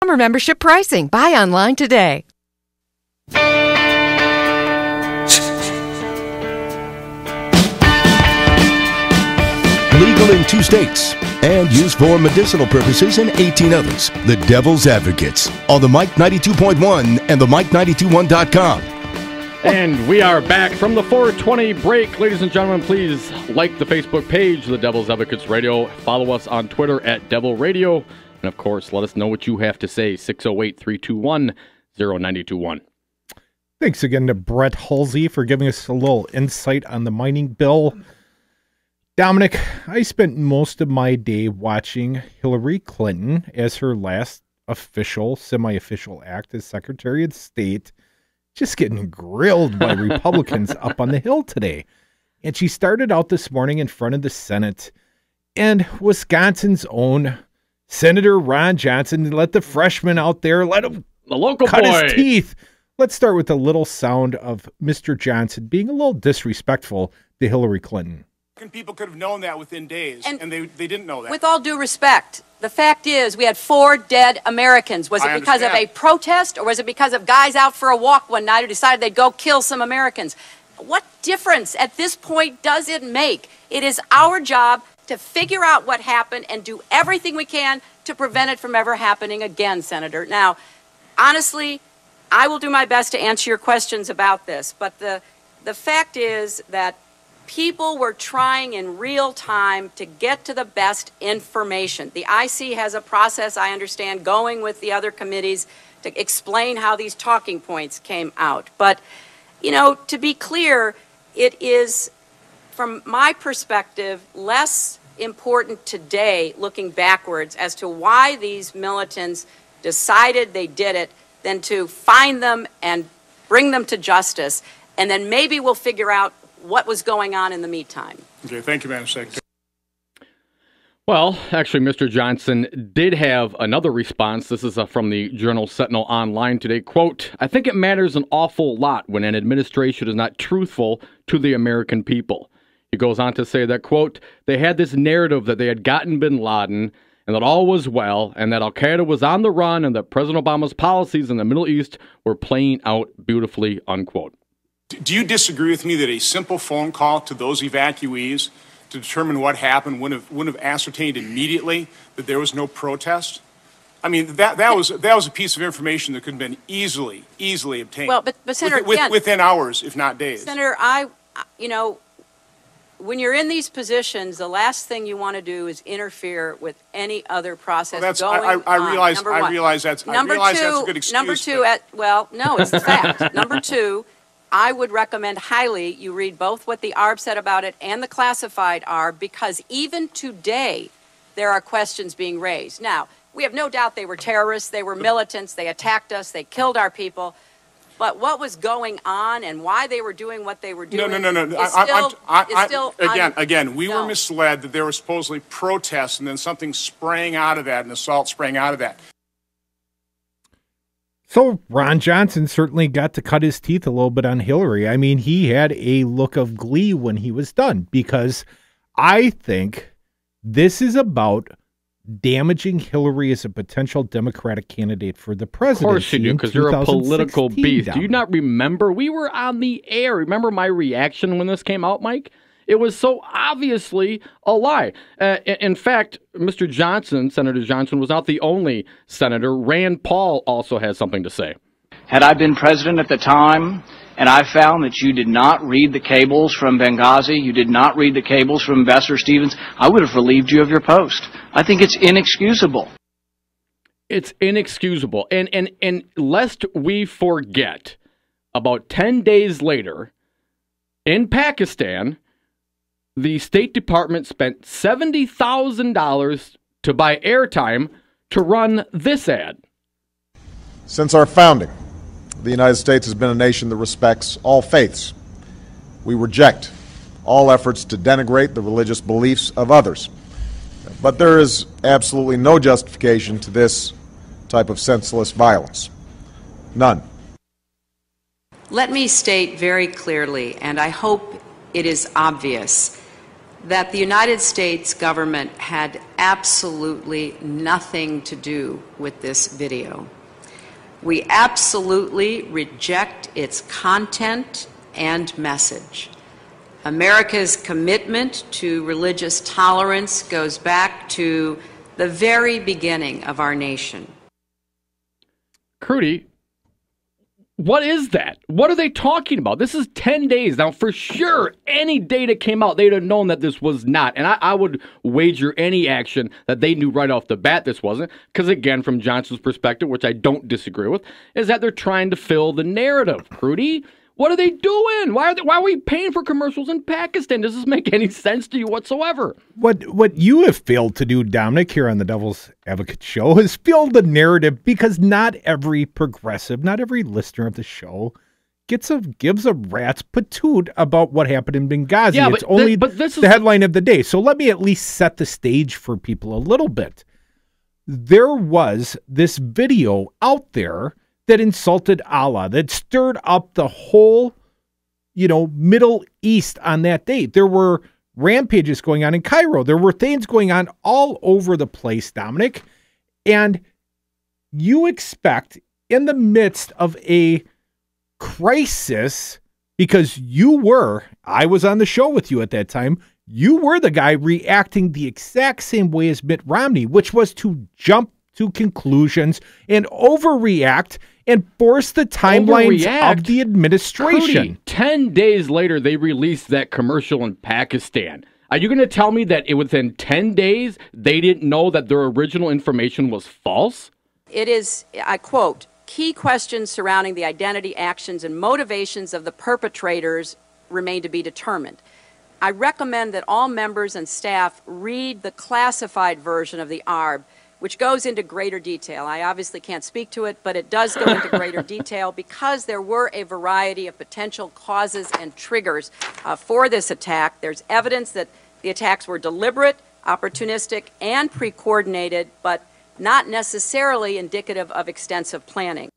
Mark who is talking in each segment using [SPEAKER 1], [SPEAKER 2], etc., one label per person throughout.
[SPEAKER 1] Summer membership pricing. Buy online today.
[SPEAKER 2] Legal in 2 states and used for medicinal purposes in 18 others. The Devil's Advocates on the Mike 92.1 and the Mike921.com.
[SPEAKER 3] And we are back from the 420 break. Ladies and gentlemen, please like the Facebook page, The Devil's Advocates Radio. Follow us on Twitter at Devil Radio. And, of course, let us know what you have to say, 608-321-0921.
[SPEAKER 4] Thanks again to Brett Halsey for giving us a little insight on the mining bill. Dominic, I spent most of my day watching Hillary Clinton as her last official, semi-official act as Secretary of State, just getting grilled by Republicans up on the Hill today. And she started out this morning in front of the Senate, and Wisconsin's own Senator Ron Johnson let the freshman out there, let him
[SPEAKER 3] the local
[SPEAKER 4] cut
[SPEAKER 3] boy.
[SPEAKER 4] his teeth. Let's start with a little sound of Mr. Johnson being a little disrespectful to Hillary Clinton.
[SPEAKER 5] People could have known that within days, and they didn't know that.
[SPEAKER 6] With all due respect, the fact is we had 4 dead Americans. Was it because of a protest, or was it because of guys out for a walk one night who decided they'd go kill some Americans? What difference at this point does it make? It is our job to figure out what happened and do everything we can to prevent it from ever happening again, Senator. Now, honestly, I will do my best to answer your questions about this, but the fact is that people were trying in real time to get to the best information. The IC has a process, I understand, going with the other committees to explain how these talking points came out. But, you know, to be clear, it is, from my perspective, less important today, looking backwards, as to why these militants decided they did it, than to find them and bring them to justice. And then maybe we'll figure out what was going on in the meantime.
[SPEAKER 5] Okay, thank you, Madam Secretary.
[SPEAKER 3] Well, actually, Mr. Johnson did have another response. This is from the Journal Sentinel Online today. Quote, I think it matters an awful lot when an administration is not truthful to the American people. He goes on to say that, quote, they had this narrative that they had gotten bin Laden and that all was well and that al-Qaeda was on the run and that President Obama's policies in the Middle East were playing out beautifully, unquote.
[SPEAKER 5] Do you disagree with me that a simple phone call to those evacuees to determine what happened wouldn't have ascertained immediately that there was no protest? I mean, that was a piece of information that could have been easily obtained.
[SPEAKER 6] Well, but Senator,
[SPEAKER 5] within hours, if not days.
[SPEAKER 6] Senator, when you're in these positions, the last thing you want to do is interfere with any other process going on.
[SPEAKER 5] I realize that's a good excuse.
[SPEAKER 6] Number two, no, it's the fact. Number two, I would recommend highly you read both what the ARB said about it and the classified ARB, because even today there are questions being raised. Now, we have no doubt they were terrorists, they were militants, they attacked us, they killed our people. But what was going on and why they were doing what they were doing?
[SPEAKER 5] No. Again, we were misled that there were supposedly protests and then something sprang out of that, an assault sprang out of that.
[SPEAKER 4] So Ron Johnson certainly got to cut his teeth a little bit on Hillary. I mean, he had a look of glee when he was done, because I think this is about damaging Hillary as a potential Democratic candidate for the presidency.
[SPEAKER 3] Of course you do, because you're a political beast. Do you not remember? We were on the air. Remember my reaction when this came out, Mike? It was so obviously a lie. In fact, Mr. Johnson, Senator Johnson, was not the only senator. Rand Paul also has something to say.
[SPEAKER 7] Had I been president at the time, and I found that you did not read the cables from Benghazi, you did not read the cables from Ambassador Stevens, I would have relieved you of your post. I think it's inexcusable.
[SPEAKER 3] It's inexcusable. And lest we forget, about 10 days later, in Pakistan, the State Department spent $70,000 to buy airtime to run this ad.
[SPEAKER 8] Since our founding, the United States has been a nation that respects all faiths. We reject all efforts to denigrate the religious beliefs of others. But there is absolutely no justification to this type of senseless violence. None.
[SPEAKER 6] Let me state very clearly, and I hope it is obvious, that the United States government had absolutely nothing to do with this video. We absolutely reject its content and message. America's commitment to religious tolerance goes back to the very beginning of our nation.
[SPEAKER 3] Crudy, what is that? What are they talking about? This is 10 days. Now, for sure, any data came out, they'd have known that this was not. And I would wager any action that they knew right off the bat this wasn't. Because, again, from Johnson's perspective, which I don't disagree with, is that they're trying to fill the narrative. Crudy, what are they doing? Why are we paying for commercials in Pakistan? Does this make any sense to you whatsoever?
[SPEAKER 4] What you have failed to do, Dominic, here on the Devil's Advocate show is fill the narrative, because not every progressive, not every listener of the show gives a rat's patoot about what happened in Benghazi.
[SPEAKER 3] Yeah,
[SPEAKER 4] it's only
[SPEAKER 3] this is
[SPEAKER 4] the headline of the day. So let me at least set the stage for people a little bit. There was this video out there that insulted Allah, that stirred up the whole, Middle East on that day. There were rampages going on in Cairo. There were things going on all over the place, Dominic. And you expect, in the midst of a crisis, because I was on the show with you at that time, you were the guy reacting the exact same way as Mitt Romney, which was to jump to conclusions and overreact and force the timelines of the administration.
[SPEAKER 3] Crudy, 10 days later, they released that commercial in Pakistan. Are you going to tell me that within 10 days, they didn't know that their original information was false?
[SPEAKER 6] It is, I quote, key questions surrounding the identity, actions, and motivations of the perpetrators remain to be determined. I recommend that all members and staff read the classified version of the ARB, which goes into greater detail. I obviously can't speak to it, but it does go into greater detail because there were a variety of potential causes and triggers for this attack. There's evidence that the attacks were deliberate, opportunistic, and pre-coordinated, but not necessarily indicative of extensive planning.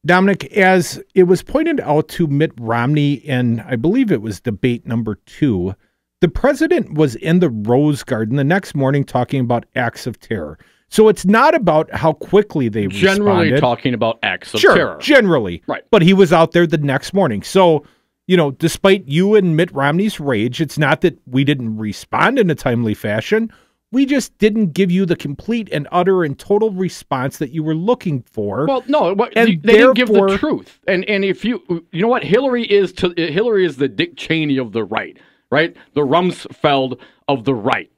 [SPEAKER 4] Dominic, as it was pointed out to Mitt Romney in, I believe it was debate number 2, the president was in the Rose Garden the next morning talking about acts of terror. So it's not about how quickly they
[SPEAKER 3] generally
[SPEAKER 4] responded.
[SPEAKER 3] Talking about acts of
[SPEAKER 4] sure,
[SPEAKER 3] terror.
[SPEAKER 4] Generally.
[SPEAKER 3] Right.
[SPEAKER 4] But he was out there the next morning. So, despite you and Mitt Romney's rage, it's not that we didn't respond in a timely fashion. We just didn't give you the complete and utter and total response that you were looking for.
[SPEAKER 3] Well, no, they didn't give the truth. And if you know what, Hillary is the Dick Cheney of the right. Right? The Rumsfeld of the right.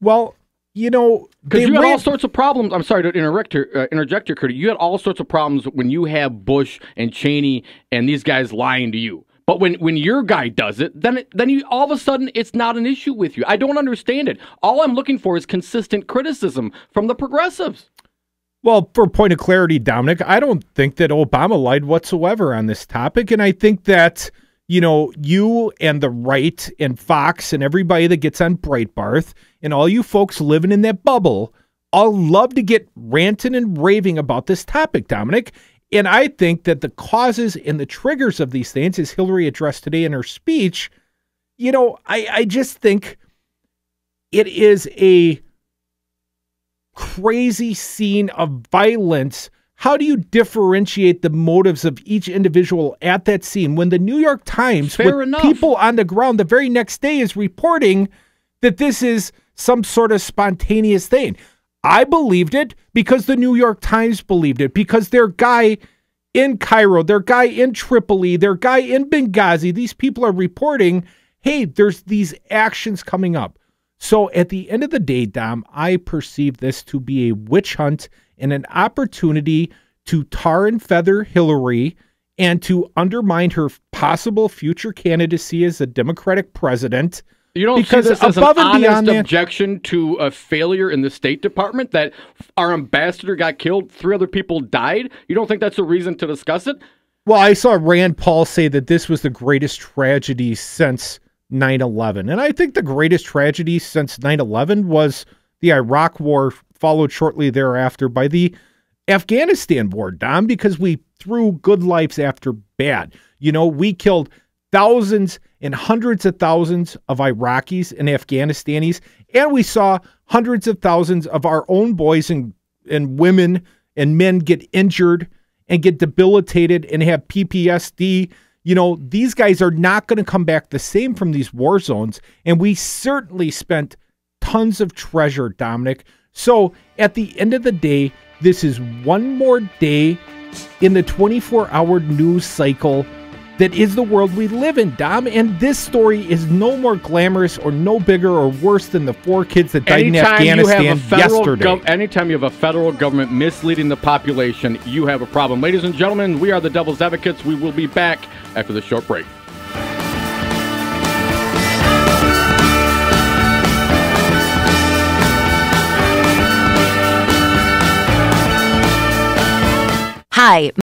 [SPEAKER 4] Well, because
[SPEAKER 3] you had all sorts of problems. I'm sorry to interject here, Curtis. You had all sorts of problems when you have Bush and Cheney and these guys lying to you. But when your guy does it, then you all of a sudden it's not an issue with you. I don't understand it. All I'm looking for is consistent criticism from the progressives.
[SPEAKER 4] Well, for a point of clarity, Dominic, I don't think that Obama lied whatsoever on this topic, and I think that you and the right and Fox and everybody that gets on Breitbart and all you folks living in that bubble all love to get ranting and raving about this topic, Dominic. And I think that the causes and the triggers of these things, as Hillary addressed today in her speech, I just think it is a crazy scene of violence. How do you differentiate the motives of each individual at that scene when the New York Times, people on the ground the very next day, is reporting that this is some sort of spontaneous thing? I believed it because the New York Times believed it, because their guy in Cairo, their guy in Tripoli, their guy in Benghazi, these people are reporting, hey, there's these actions coming up. So at the end of the day, Dom, I perceive this to be a witch hunt and an opportunity to tar and feather Hillary and to undermine her possible future candidacy as a Democratic president.
[SPEAKER 3] You don't see this as an honest objection to a failure in the State Department, that our ambassador got killed, 3 other people died? You don't think that's a reason to discuss it?
[SPEAKER 4] Well, I saw Rand Paul say that this was the greatest tragedy since 9/11. And I think the greatest tragedy since 9/11 was the Iraq War, followed shortly thereafter by the Afghanistan war, Dom, because we threw good lives after bad. We killed thousands and hundreds of thousands of Iraqis and Afghanistanis, and we saw hundreds of thousands of our own boys and women and men get injured and get debilitated and have PTSD. You know, these guys are not going to come back the same from these war zones, and we certainly spent tons of treasure, Dominic. So at the end of the day, this is one more day in the 24-hour news cycle that is the world we live in, Dom. And this story is no more glamorous or no bigger or worse than the 4 kids that died in Afghanistan yesterday.
[SPEAKER 3] Anytime you have a federal government misleading the population, you have a problem. Ladies and gentlemen, we are the Devil's Advocates. We will be back after this short break.
[SPEAKER 1] Hi.